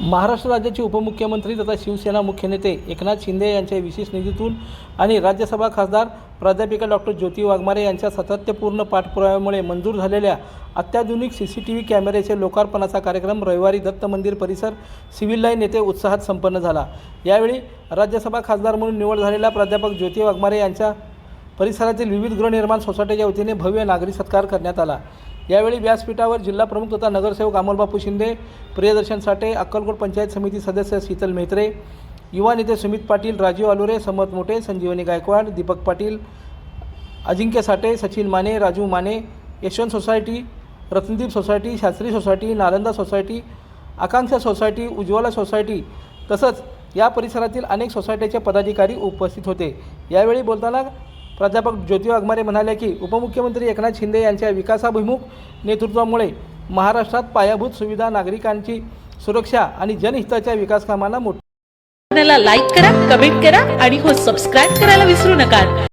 महाराष्ट्र राज्याचे उपमुख्यमंत्री तथा शिवसेना मुख्य नेते एकनाथ शिंदे यांच्या विशेष निधीतून आणि राज्यसभा खासदार प्राध्यापिका डॉक्टर ज्योती वाघमारे यांच्या सातत्यपूर्ण पाठपुराव्यामुळे मंजूर झालेल्या अत्याधुनिक CCTV कॅमेऱ्याचे लोकार्पणाचा कार्यक्रम रविवारी दत्त मंदिर परिसर सिव्हिल लाईन येथे उत्साहात संपन्न झाला। यावेळी राज्यसभा खासदार म्हणून निवड झालेल्या प्राध्यापक ज्योती वाघमारे यांच्या परिसरातील विविध गृहनिर्माण सोसायटीच्या वतीने भव्य नागरी सत्कार करण्यात आला। यावेळी व्यासपीठावर जिल्हा प्रमुख तथा नगरसेवक अमोलबापू शिंदे, प्रियदर्शन साठे, अक्कलकोट पंचायत समिती सदस्य शीतल मेहत्रे, युवा नेते Sumit Patil, Rajiv Alure, Samat Mothe, Sanjivani Gaikwad, Deepak Patil, Ajinkya Sathe, Sachin Mane, Raju Mane, Yashwant society, Ratnadeep society, Shastri society, Nalanda society, Akanksha society, Ujjwala society तसंच या परिसरातील अनेक सोसायटीचे पदाधिकारी उपस्थित होते। यावेळी बोलताना प्राध्यापक ज्योती वाघमारे म्हणाले की उपमुख्यमंत्री एकनाथ शिंदे यांच्या विकासाभिमुख नेतृत्वामुळे महाराष्ट्रात पायाभूत सुविधा, नागरिकांची सुरक्षा आणि जनहिताच्या विकास कामांना मोठी लाईक करा, कमेंट करा आणि हो सबस्क्राइब करायला विसरू नका।